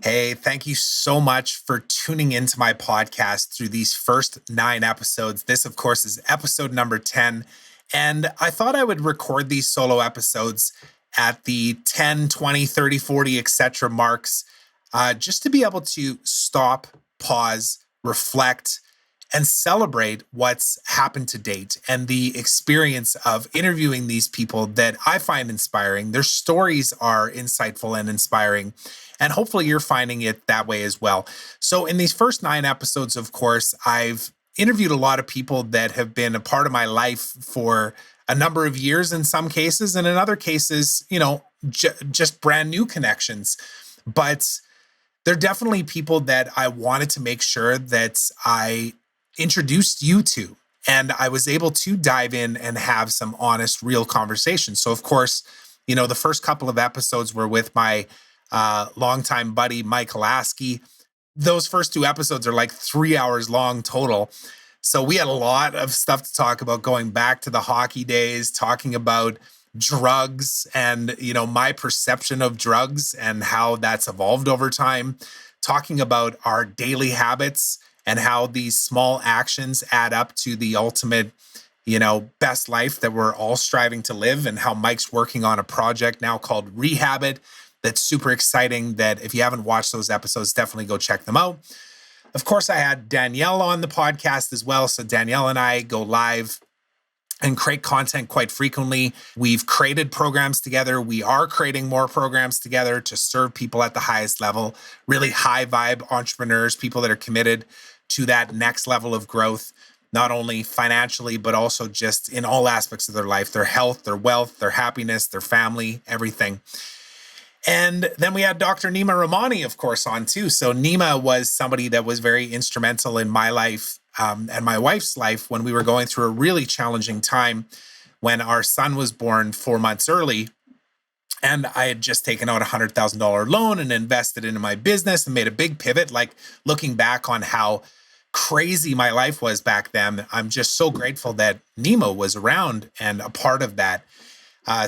Hey, thank you so much for tuning into my podcast through these first 9 episodes. This, of course, is episode number 10. And I thought I would record these solo episodes at the 10, 20, 30, 40, etc. marks, just to be able to stop, pause, reflect, and celebrate what's happened to date and the experience of interviewing these people that I find inspiring. Their stories are insightful and inspiring, and hopefully you're finding it that way as well. So in these first 9 episodes, of course, I've interviewed a lot of people that have been a part of my life for a number of years in some cases, and in other cases, just brand new connections. But they're definitely people that I wanted to make sure that I introduced you to, and I was able to dive in and have some honest, real conversations. So of course, the first couple of episodes were with my longtime buddy, Mike Lasky. Those first 2 episodes are like 3 hours long total. So we had a lot of stuff to talk about, going back to the hockey days, talking about drugs and, my perception of drugs and how that's evolved over time, talking about our daily habits and how these small actions add up to the ultimate, best life that we're all striving to live, and how Mike's working on a project now called Rehab It. That's super exciting, that if you haven't watched those episodes, definitely go check them out. Of course, I had Danielle on the podcast as well. So Danielle and I go live and create content quite frequently. We've created programs together. We are creating more programs together to serve people at the highest level, really high vibe entrepreneurs, people that are committed to that next level of growth, not only financially, but also just in all aspects of their life, their health, their wealth, their happiness, their family, everything. And then we had Dr. Nima Rahmani, of course, on too. So Nima was somebody that was very instrumental in my life and my wife's life when we were going through a really challenging time when our son was born 4 months early. And I had just taken out a $100,000 loan and invested into my business and made a big pivot. Like, looking back on how crazy my life was back then, I'm just so grateful that Nima was around and a part of that.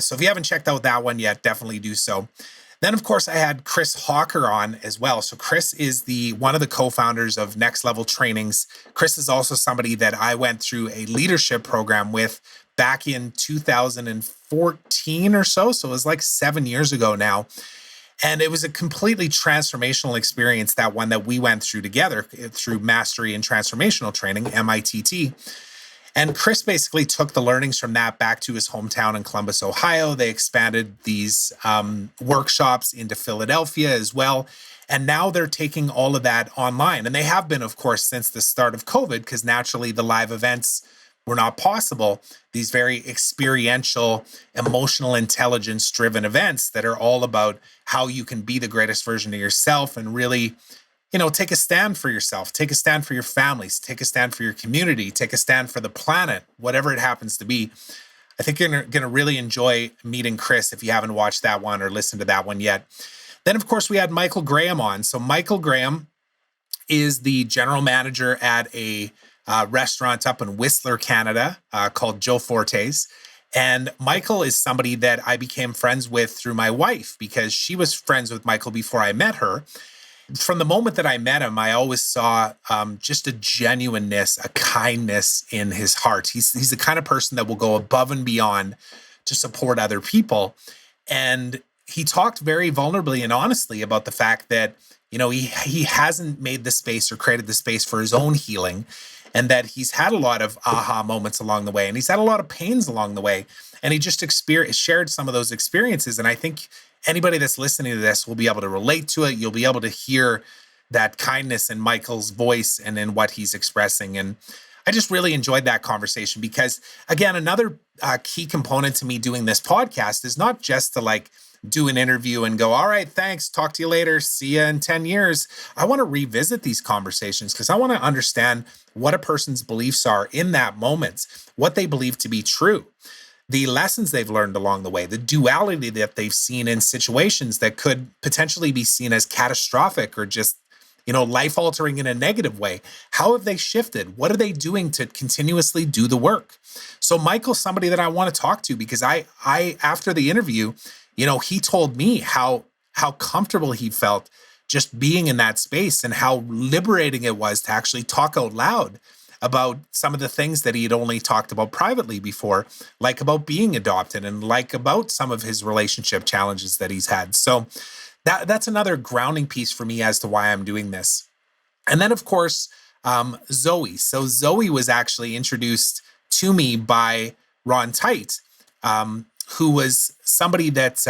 So if you haven't checked out that one yet, definitely do so. Then, of course, I had Chris Hawker on as well. So Chris is one of the co-founders of Next Level Trainings. Chris is also somebody that I went through a leadership program with back in 2014 or so. So it was like 7 years ago now. And it was a completely transformational experience, that one that we went through together through Mastery and Transformational Training, MITT. And Chris basically took the learnings from that back to his hometown in Columbus, Ohio. They expanded these workshops into Philadelphia as well. And now they're taking all of that online. And they have been, of course, since the start of COVID, because naturally the live events were not possible. These very experiential, emotional intelligence-driven events that are all about how you can be the greatest version of yourself and really, take a stand for yourself, take a stand for your families, take a stand for your community, take a stand for the planet, whatever it happens to be. I think you're going to really enjoy meeting Chris if you haven't watched that one or listened to that one yet. Then, of course, we had Michael Graham on. So Michael Graham is the general manager at a restaurant up in Whistler, Canada, called Joe Forte's. And Michael is somebody that I became friends with through my wife, because she was friends with Michael before I met her. From the moment that I met him, I always saw just a genuineness, a kindness in his heart. He's the kind of person that will go above and beyond to support other people. And he talked very vulnerably and honestly about the fact that, he hasn't made the space or created the space for his own healing, and that he's had a lot of aha moments along the way, and he's had a lot of pains along the way. And he just shared some of those experiences. And I think anybody that's listening to this will be able to relate to it. You'll be able to hear that kindness in Michael's voice and in what he's expressing. And I just really enjoyed that conversation because, again, another key component to me doing this podcast is not just to do an interview and go, all right, thanks, talk to you later, see you in 10 years. I want to revisit these conversations because I want to understand what a person's beliefs are in that moment, what they believe to be true, the lessons they've learned along the way, the duality that they've seen in situations that could potentially be seen as catastrophic or just life altering in a negative way. How have they shifted? What are they doing to continuously do the work? So Michael's somebody that I want to talk to, because I after the interview, he told me how comfortable he felt just being in that space, and how liberating it was to actually talk out loud about some of the things that he had only talked about privately before, like about being adopted, and like about some of his relationship challenges that he's had. So that's another grounding piece for me as to why I'm doing this. And then, of course, Zoe. So Zoe was actually introduced to me by Ron Tite, who was somebody that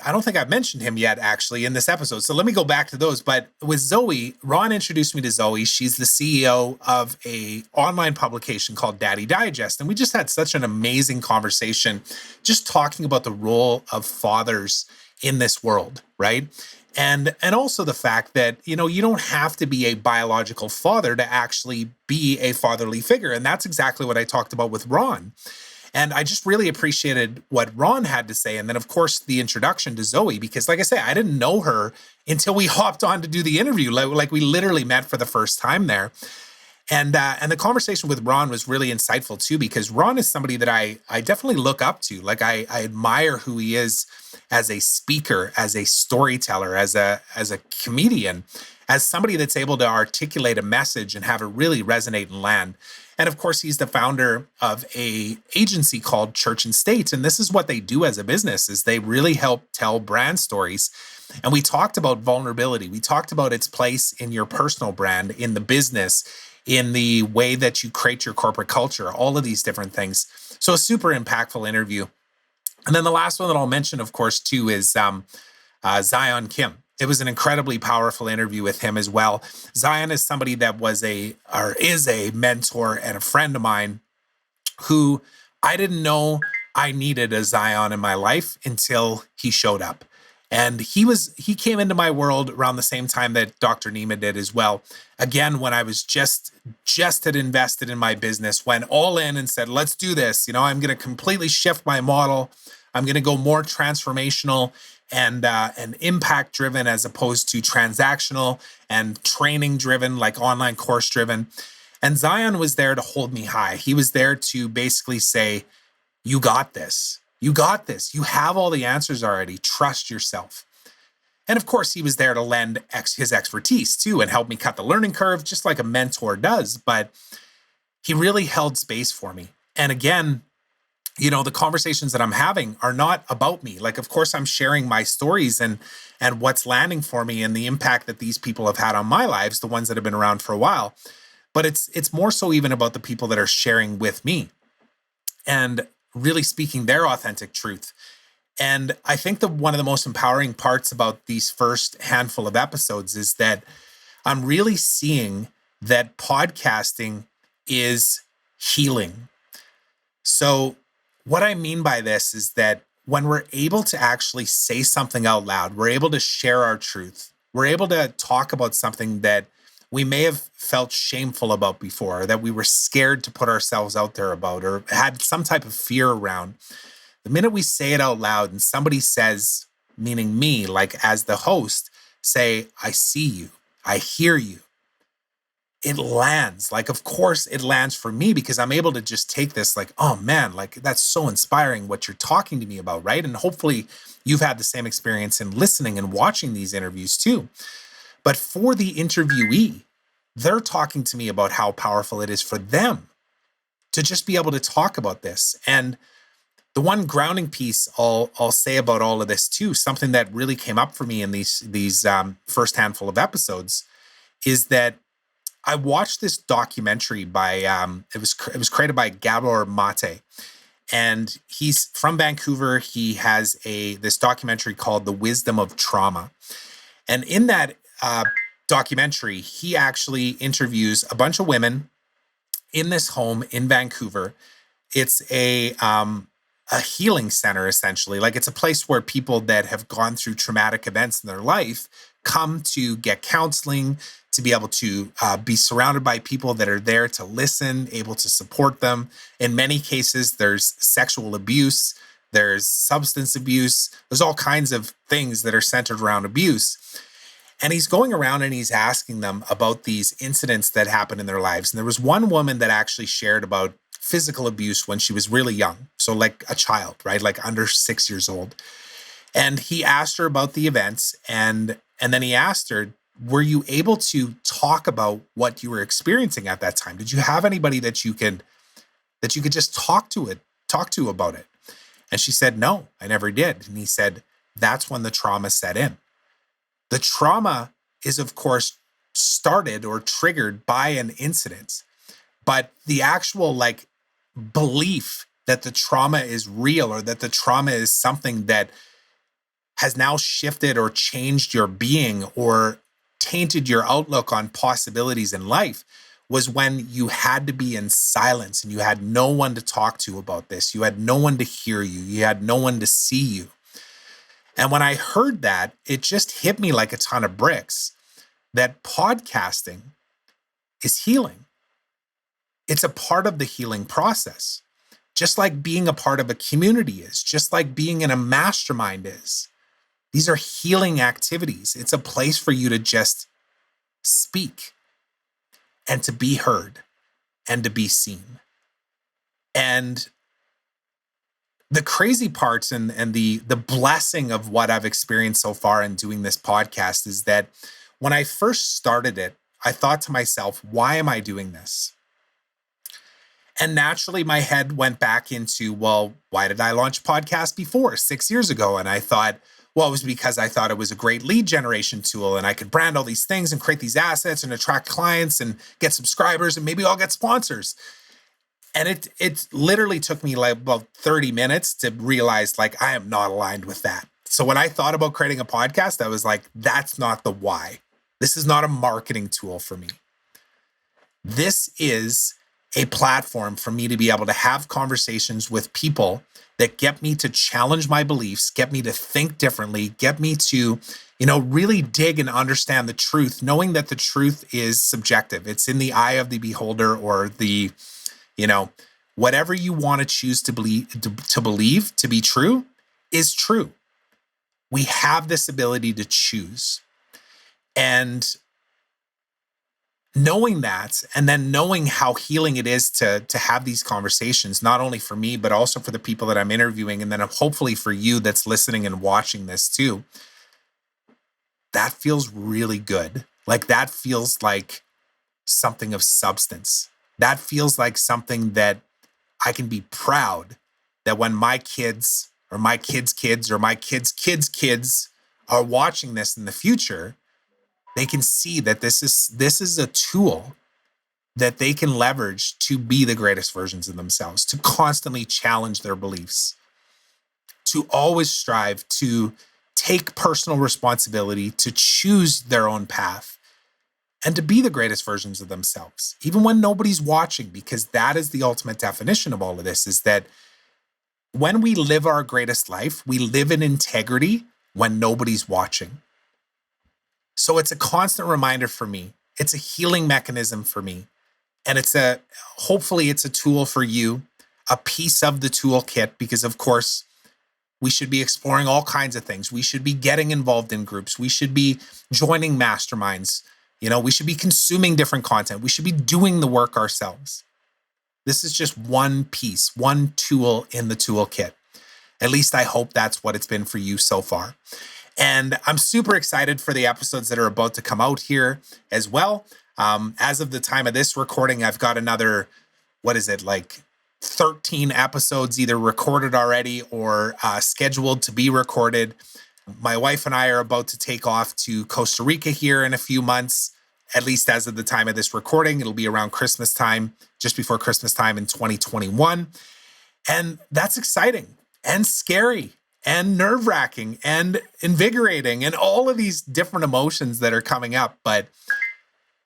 I don't think I've mentioned him yet, actually, in this episode. So let me go back to those. But with Zoe, Ron introduced me to Zoe. She's the CEO of a online publication called Daddy Digest. And we just had such an amazing conversation, just talking about the role of fathers in this world, right? And also the fact that, you don't have to be a biological father to actually be a fatherly figure. And that's exactly what I talked about with Ron. And I just really appreciated what Ron had to say. And then, of course, the introduction to Zoe, because like I say, I didn't know her until we hopped on to do the interview. Like we literally met for the first time there. And the conversation with Ron was really insightful too, because Ron is somebody that I definitely look up to. Like I admire who he is as a speaker, as a storyteller, as a comedian, as somebody that's able to articulate a message and have it really resonate and land. And of course, he's the founder of a agency called Church and State. And this is what they do as a business, is they really help tell brand stories. And we talked about vulnerability. We talked about its place in your personal brand, in the business, in the way that you create your corporate culture, all of these different things. So a super impactful interview. And then the last one that I'll mention, of course, too, is Zion Kim. It was an incredibly powerful interview with him as well. Zion is somebody that is a mentor and a friend of mine who I didn't know I needed a Zion in my life until he showed up. And he came into my world around the same time that Dr. Nima did as well. Again, when I was just had invested in my business, went all in and said, let's do this. I'm going to completely shift my model. I'm going to go more transformational and impact driven, as opposed to transactional and training driven, like online course driven. And Zion was there to hold me high. He was there to basically say, you got this. You got this. You have all the answers already. Trust yourself. And of course, he was there to lend his expertise too and help me cut the learning curve, just like a mentor does. But he really held space for me. And again, the conversations that I'm having are not about me. Like, of course, I'm sharing my stories and what's landing for me and the impact that these people have had on my lives, the ones that have been around for a while. But it's more so even about the people that are sharing with me and really speaking their authentic truth. And I think one of the most empowering parts about these first handful of episodes is that I'm really seeing that podcasting is healing. So what I mean by this is that when we're able to actually say something out loud, we're able to share our truth. We're able to talk about something that we may have felt shameful about before, that we were scared to put ourselves out there about, or had some type of fear around. The minute we say it out loud and somebody says, meaning me, like as the host, say, I see you, I hear you, it lands. Like, of course it lands for me, because I'm able to just take this like, oh man, like that's so inspiring what you're talking to me about, right? And hopefully you've had the same experience in listening and watching these interviews too. But for the interviewee, they're talking to me about how powerful it is for them to just be able to talk about this. And the one grounding piece I'll say about all of this too, something that really came up for me in these first handful of episodes, is that I watched this documentary by it was created by Gabor Mate, and he's from Vancouver. He has this documentary called The Wisdom of Trauma, and in that documentary, he actually interviews a bunch of women in this home in Vancouver. It's a healing center, essentially. Like, it's a place where people that have gone through traumatic events in their life come to get counseling, to be able to be surrounded by people that are there to listen, able to support them. In many cases, there's sexual abuse, there's substance abuse, there's all kinds of things that are centered around abuse. And he's going around and he's asking them about these incidents that happened in their lives. And there was one woman that actually shared about physical abuse when she was really young. So like a child, right? Like under 6 years old. And he asked her about the events. And then he asked her, were you able to talk about what you were experiencing at that time? Did you have anybody that you could just talk to about it? And she said, no, I never did. And he said, that's when the trauma set in. The trauma is, of course, started or triggered by an incident, but the actual belief that the trauma is real or that the trauma is something that has now shifted or changed your being or tainted your outlook on possibilities in life was when you had to be in silence and you had no one to talk to about this. You had no one to hear you. You had no one to see you. And when I heard that, it just hit me like a ton of bricks that podcasting is healing. It's a part of the healing process, just like being a part of a community is, just like being in a mastermind is. These are healing activities. It's a place for you to just speak and to be heard and to be seen. And the crazy parts and the blessing of what I've experienced so far in doing this podcast is that when I first started it, I thought to myself, why am I doing this? And naturally, my head went back into, well, why did I launch a podcast before 6 years ago? And I thought, well, it was because I thought it was a great lead generation tool and I could brand all these things and create these assets and attract clients and get subscribers and maybe I'll get sponsors. And it literally took me like about 30 minutes to realize I am not aligned with that. So when I thought about creating a podcast, I was like, that's not the why. This is not a marketing tool for me. This is a platform for me to be able to have conversations with people that get me to challenge my beliefs, get me to think differently, get me to, really dig and understand the truth, knowing that the truth is subjective. It's in the eye of the beholder or the whatever you want to choose to believe to be true is true. We have this ability to choose. And knowing that, and then knowing how healing it is to have these conversations, not only for me, but also for the people that I'm interviewing, and then hopefully for you that's listening and watching this too, that feels really good. That feels like something of substance. That feels like something that I can be proud that when my kids or my kids' kids or my kids' kids' kids are watching this in the future, they can see that this is a tool that they can leverage to be the greatest versions of themselves, to constantly challenge their beliefs, to always strive to take personal responsibility, to choose their own path, and to be the greatest versions of themselves, even when nobody's watching, because that is the ultimate definition of all of this, is that when we live our greatest life, we live in integrity when nobody's watching. So it's a constant reminder for me. It's a healing mechanism for me. And hopefully it's a tool for you, a piece of the toolkit, because of course, we should be exploring all kinds of things. We should be getting involved in groups. We should be joining masterminds. We should be consuming different content. We should be doing the work ourselves. This is just one piece, one tool in the toolkit. At least I hope that's what it's been for you so far. And I'm super excited for the episodes that are about to come out here as well. As of the time of this recording, I've got another, 13 episodes either recorded already or scheduled to be recorded. My wife and I are about to take off to Costa Rica here in a few months, at least as of the time of this recording. It'll be around Christmas time, just before Christmas time in 2021. And that's exciting and scary and nerve-wracking and invigorating and all of these different emotions that are coming up. But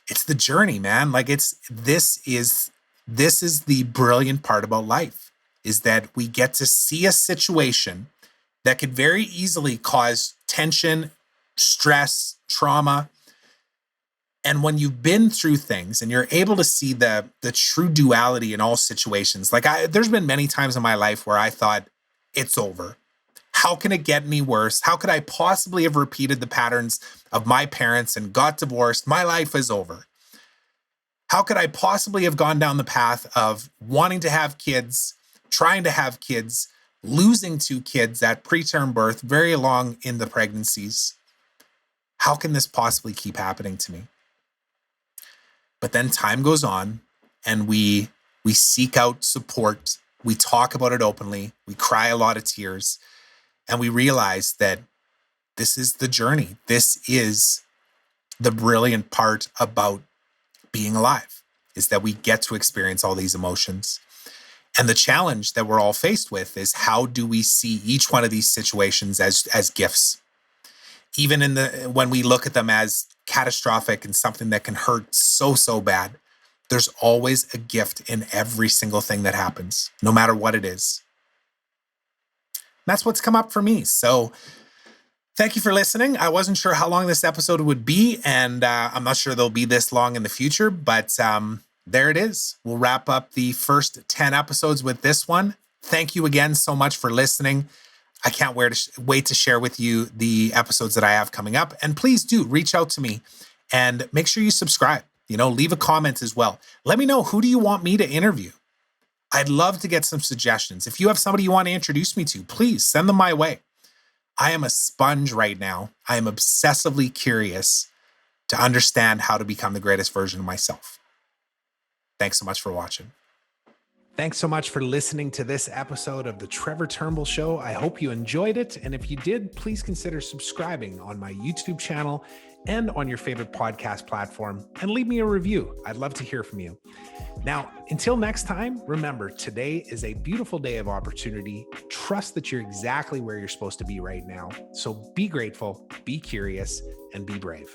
it's the journey, man. This is the brilliant part about life, is that we get to see a situation that could very easily cause tension, stress, trauma. And when you've been through things and you're able to see the true duality in all situations, there's been many times in my life where I thought, it's over. How can it get any worse? How could I possibly have repeated the patterns of my parents and got divorced? My life is over. How could I possibly have gone down the path of wanting to have kids, trying to have kids, losing 2 kids at preterm birth, very long in the pregnancies? How can this possibly keep happening to me? But then time goes on and we seek out support. We talk about it openly. We cry a lot of tears. And we realize that this is the journey. This is the brilliant part about being alive, is that we get to experience all these emotions. And the challenge that we're all faced with is, how do we see each one of these situations as gifts? Even when we look at them as catastrophic and something that can hurt so bad, there's always a gift in every single thing that happens, no matter what it is. That's what's come up for me. So thank you for listening. I wasn't sure how long this episode would be, and I'm not sure they'll be this long in the future, but there it is. We'll wrap up the first 10 episodes with this one. Thank you again so much for listening. I can't wait to share with you the episodes that I have coming up. And please do reach out to me and make sure you subscribe. Leave a comment as well. Let me know, who do you want me to interview? I'd love to get some suggestions. If you have somebody you want to introduce me to, please send them my way. I am a sponge right now. I am obsessively curious to understand how to become the greatest version of myself. Thanks so much for watching. Thanks so much for listening to this episode of the Trevor Turnbull Show. I hope you enjoyed it. And if you did, please consider subscribing on my YouTube channel and on your favorite podcast platform, and leave me a review. I'd love to hear from you. Now, until next time, remember, today is a beautiful day of opportunity. Trust that you're exactly where you're supposed to be right now. So be grateful, be curious, and be brave.